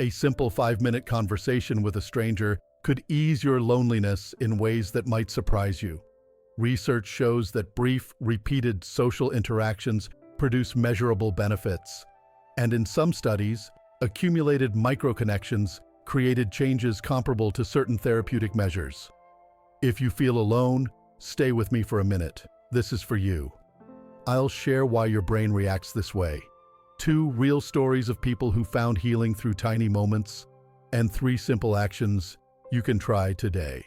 A simple 5-minute conversation with a stranger could ease your loneliness in ways that might surprise you. Research shows that brief, repeated social interactions produce measurable benefits. And in some studies, accumulated microconnections created changes comparable to certain therapeutic measures. If you feel alone, stay with me for a minute. This is for you. I'll share why your brain reacts this way. 2 real stories of people who found healing through tiny moments, and 3 simple actions you can try today.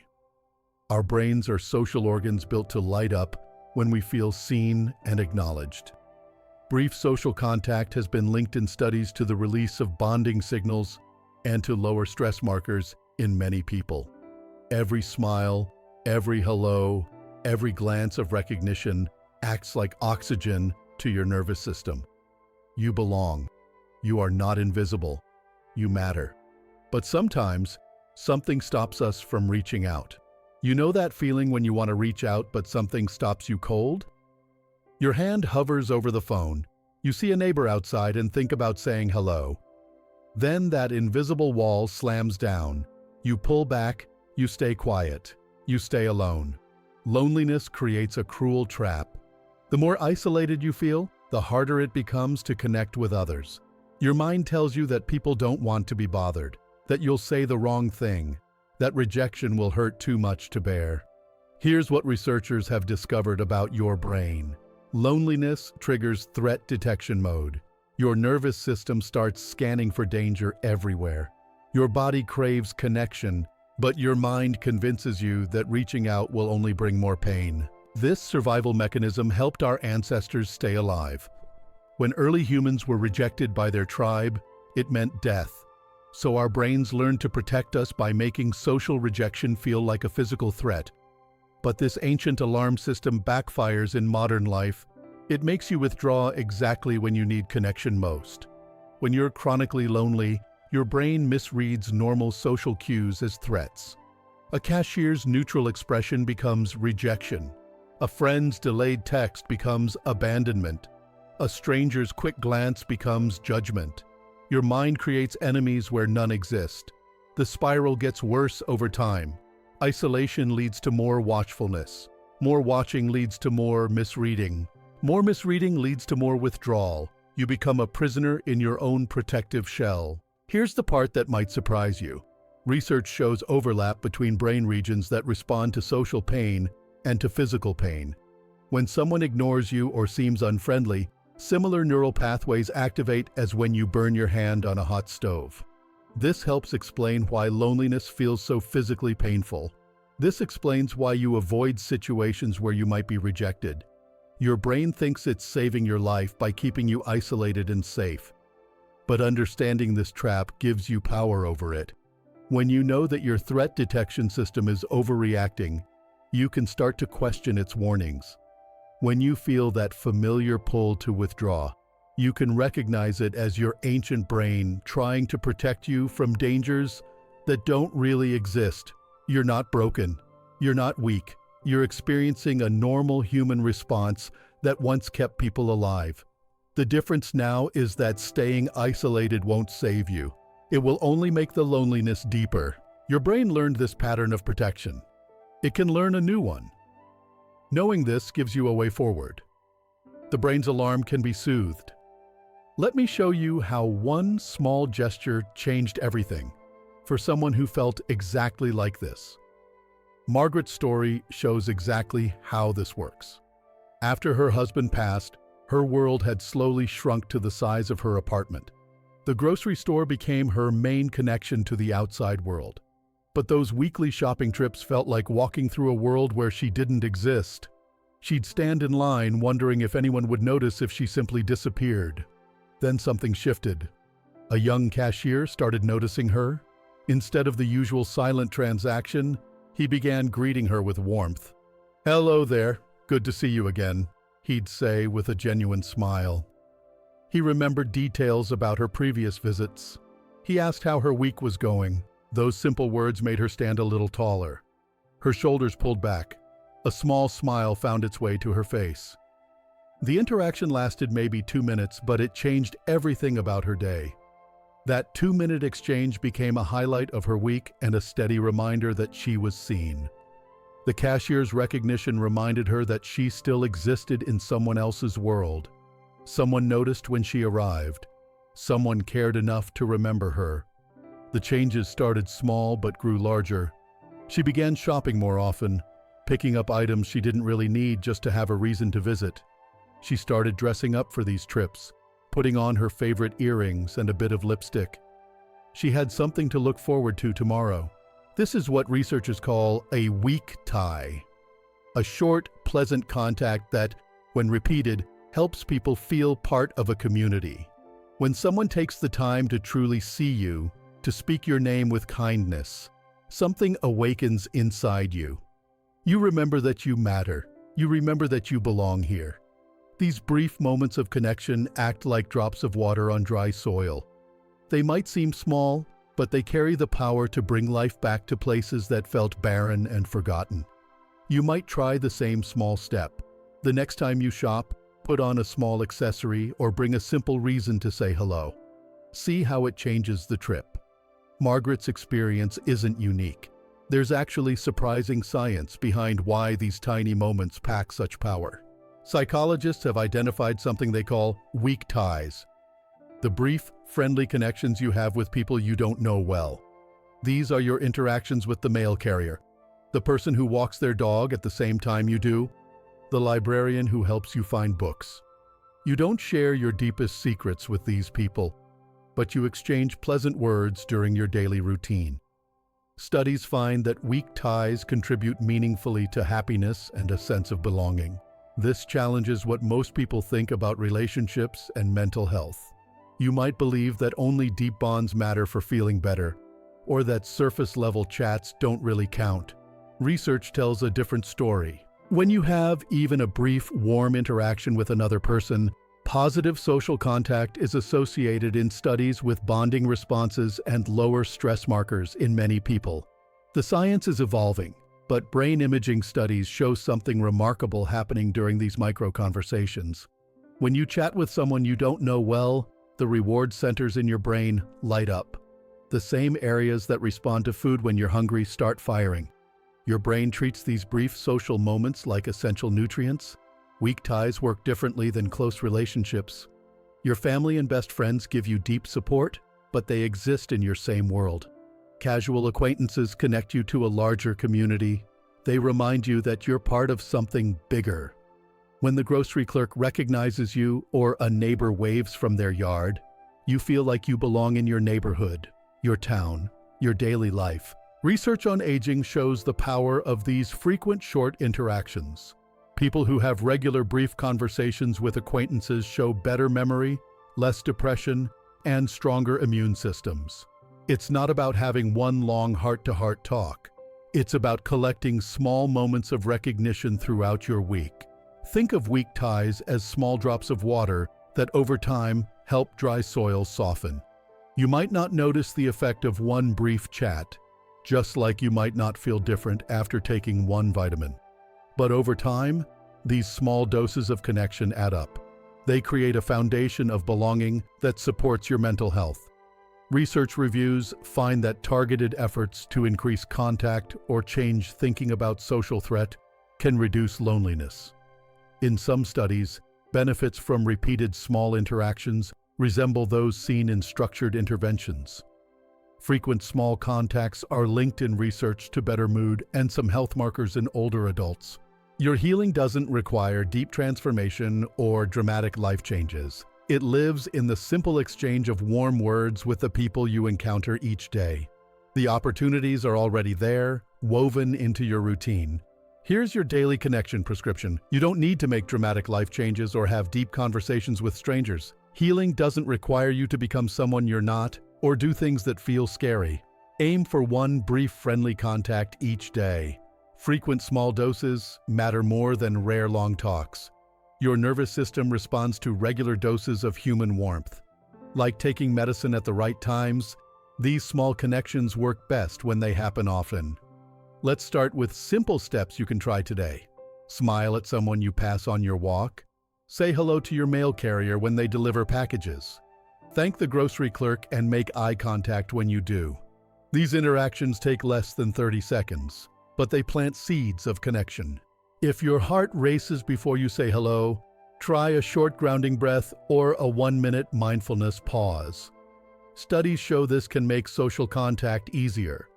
Our brains are social organs built to light up when we feel seen and acknowledged. Brief social contact has been linked in studies to the release of bonding signals and to lower stress markers in many people. Every smile, every hello, every glance of recognition acts like oxygen to your nervous system. You belong. You are not invisible. You matter. But sometimes, something stops us from reaching out. You know that feeling when you want to reach out but something stops you cold? Your hand hovers over the phone. You see a neighbor outside and think about saying hello. Then that invisible wall slams down. You pull back, you stay quiet, you stay alone. Loneliness creates a cruel trap. The more isolated you feel, the harder it becomes to connect with others. Your mind tells you that people don't want to be bothered, that you'll say the wrong thing, that rejection will hurt too much to bear. Here's what researchers have discovered about your brain. Loneliness triggers threat detection mode. Your nervous system starts scanning for danger everywhere. Your body craves connection, but your mind convinces you that reaching out will only bring more pain. This survival mechanism helped our ancestors stay alive. When early humans were rejected by their tribe, it meant death. So our brains learned to protect us by making social rejection feel like a physical threat. But this ancient alarm system backfires in modern life. It makes you withdraw exactly when you need connection most. When you're chronically lonely, your brain misreads normal social cues as threats. A cashier's neutral expression becomes rejection. A friend's delayed text becomes abandonment. A stranger's quick glance becomes judgment. Your mind creates enemies where none exist. The spiral gets worse over time. Isolation leads to more watchfulness. More watching leads to more misreading. More misreading leads to more withdrawal. You become a prisoner in your own protective shell. Here's the part that might surprise you. Research shows overlap between brain regions that respond to social pain and to physical pain. When someone ignores you or seems unfriendly, similar neural pathways activate as when you burn your hand on a hot stove. This helps explain why loneliness feels so physically painful. This explains why you avoid situations where you might be rejected. Your brain thinks it's saving your life by keeping you isolated and safe. But understanding this trap gives you power over it. When you know that your threat detection system is overreacting, you can start to question its warnings. When you feel that familiar pull to withdraw, you can recognize it as your ancient brain trying to protect you from dangers that don't really exist. You're not broken. You're not weak. You're experiencing a normal human response that once kept people alive. The difference now is that staying isolated won't save you. It will only make the loneliness deeper. Your brain learned this pattern of protection. It can learn a new one. Knowing this gives you a way forward. The brain's alarm can be soothed. Let me show you how one small gesture changed everything for someone who felt exactly like this. Margaret's story shows exactly how this works. After her husband passed, her world had slowly shrunk to the size of her apartment. The grocery store became her main connection to the outside world. But those weekly shopping trips felt like walking through a world where she didn't exist. She'd stand in line wondering if anyone would notice if she simply disappeared. Then something shifted. A young cashier started noticing her. Instead of the usual silent transaction, he began greeting her with warmth. "Hello there, good to see you again," he'd say with a genuine smile. He remembered details about her previous visits. He asked how her week was going. Those simple words made her stand a little taller. Her shoulders pulled back. A small smile found its way to her face. The interaction lasted maybe 2 minutes, but it changed everything about her day. That 2-minute exchange became a highlight of her week and a steady reminder that she was seen. The cashier's recognition reminded her that she still existed in someone else's world. Someone noticed when she arrived. Someone cared enough to remember her. The changes started small but grew larger. She began shopping more often, picking up items she didn't really need just to have a reason to visit. She started dressing up for these trips, putting on her favorite earrings and a bit of lipstick. She had something to look forward to tomorrow. This is what researchers call a weak tie. A short, pleasant contact that, when repeated, helps people feel part of a community. When someone takes the time to truly see you, to speak your name with kindness, something awakens inside you. You remember that you matter. You remember that you belong here. These brief moments of connection act like drops of water on dry soil. They might seem small, but they carry the power to bring life back to places that felt barren and forgotten. You might try the same small step. The next time you shop, put on a small accessory or bring a simple reason to say hello. See how it changes the trip. Margaret's experience isn't unique. There's actually surprising science behind why these tiny moments pack such power. Psychologists have identified something they call weak ties. The brief, friendly connections you have with people you don't know well. These are your interactions with the mail carrier, the person who walks their dog at the same time you do, the librarian who helps you find books. You don't share your deepest secrets with these people, but you exchange pleasant words during your daily routine. Studies find that weak ties contribute meaningfully to happiness and a sense of belonging. This challenges what most people think about relationships and mental health. You might believe that only deep bonds matter for feeling better, or that surface-level chats don't really count. Research tells a different story. When you have even a brief, warm interaction with another person, positive social contact is associated in studies with bonding responses and lower stress markers in many people. The science is evolving, but brain imaging studies show something remarkable happening during these micro-conversations. When you chat with someone you don't know well, the reward centers in your brain light up. The same areas that respond to food when you're hungry start firing. Your brain treats these brief social moments like essential nutrients. Weak ties work differently than close relationships. Your family and best friends give you deep support, but they exist in your same world. Casual acquaintances connect you to a larger community. They remind you that you're part of something bigger. When the grocery clerk recognizes you or a neighbor waves from their yard, you feel like you belong in your neighborhood, your town, your daily life. Research on aging shows the power of these frequent short interactions. People who have regular brief conversations with acquaintances show better memory, less depression, and stronger immune systems. It's not about having one long heart-to-heart talk. It's about collecting small moments of recognition throughout your week. Think of weak ties as small drops of water that over time help dry soil soften. You might not notice the effect of one brief chat, just like you might not feel different after taking one vitamin. But over time, these small doses of connection add up. They create a foundation of belonging that supports your mental health. Research reviews find that targeted efforts to increase contact or change thinking about social threat can reduce loneliness. In some studies, benefits from repeated small interactions resemble those seen in structured interventions. Frequent small contacts are linked in research to better mood and some health markers in older adults. Your healing doesn't require deep transformation or dramatic life changes. It lives in the simple exchange of warm words with the people you encounter each day. The opportunities are already there, woven into your routine. Here's your daily connection prescription. You don't need to make dramatic life changes or have deep conversations with strangers. Healing doesn't require you to become someone you're not or do things that feel scary. Aim for one brief friendly contact each day. Frequent small doses matter more than rare long talks. Your nervous system responds to regular doses of human warmth. Like taking medicine at the right times, these small connections work best when they happen often. Let's start with simple steps you can try today. Smile at someone you pass on your walk. Say hello to your mail carrier when they deliver packages. Thank the grocery clerk and make eye contact when you do. These interactions take less than 30 seconds, but they plant seeds of connection. If your heart races before you say hello, try a short grounding breath or a 1-minute mindfulness pause. Studies show this can make social contact easier.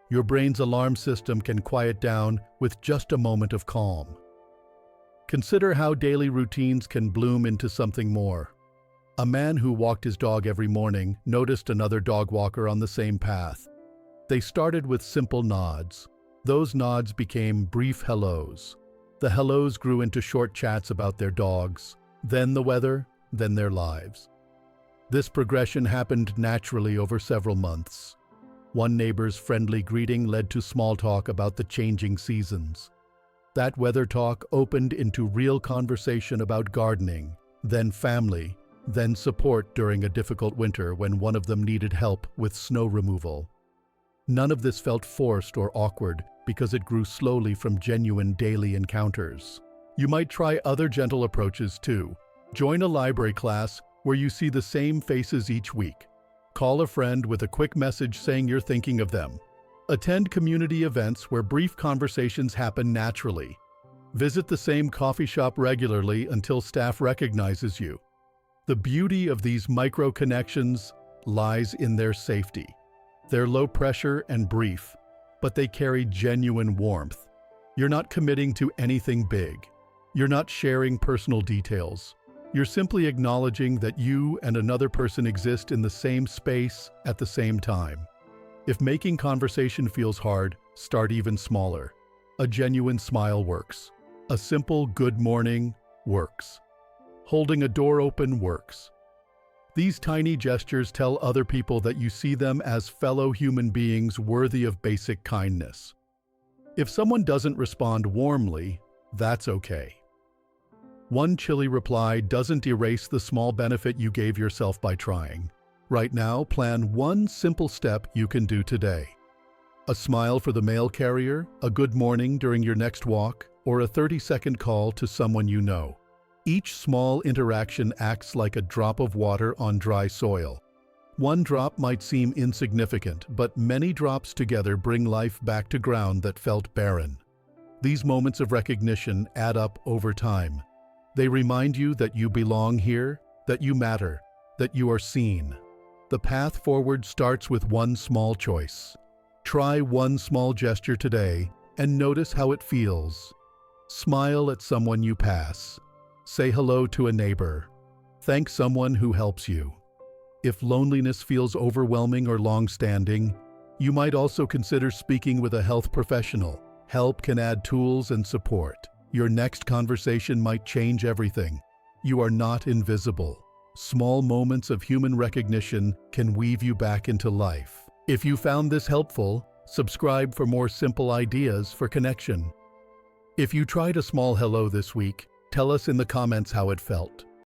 Your brain's alarm system can quiet down with just a moment of calm. Consider how daily routines can bloom into something more. A man who walked his dog every morning noticed another dog walker on the same path. They started with simple nods. Those nods became brief hellos. The hellos grew into short chats about their dogs, then the weather, then their lives. This progression happened naturally over several months. One neighbor's friendly greeting led to small talk about the changing seasons. That weather talk opened into real conversation about gardening, then family, then support during a difficult winter when one of them needed help with snow removal. None of this felt forced or awkward because it grew slowly from genuine daily encounters. You might try other gentle approaches too. Join a library class where you see the same faces each week. Call a friend with a quick message saying you're thinking of them. Attend community events where brief conversations happen naturally. Visit the same coffee shop regularly until staff recognizes you. The beauty of these micro-connections lies in their safety. They're low pressure and brief, but they carry genuine warmth. You're not committing to anything big. You're not sharing personal details. You're simply acknowledging that you and another person exist in the same space at the same time. If making conversation feels hard, start even smaller. A genuine smile works. A simple good morning works. Holding a door open works. These tiny gestures tell other people that you see them as fellow human beings worthy of basic kindness. If someone doesn't respond warmly, that's okay. One chilly reply doesn't erase the small benefit you gave yourself by trying. Right now, plan one simple step you can do today. A smile for the mail carrier, a good morning during your next walk, or a 30-second call to someone you know. Each small interaction acts like a drop of water on dry soil. One drop might seem insignificant, but many drops together bring life back to ground that felt barren. These moments of recognition add up over time. They remind you that you belong here, that you matter, that you are seen. The path forward starts with one small choice. Try one small gesture today and notice how it feels. Smile at someone you pass. Say hello to a neighbor. Thank someone who helps you. If loneliness feels overwhelming or long-standing, you might also consider speaking with a health professional. Help can add tools and support. Your next conversation might change everything. You are not invisible. Small moments of human recognition can weave you back into life. If you found this helpful, subscribe for more simple ideas for connection. If you tried a small hello this week, tell us in the comments how it felt.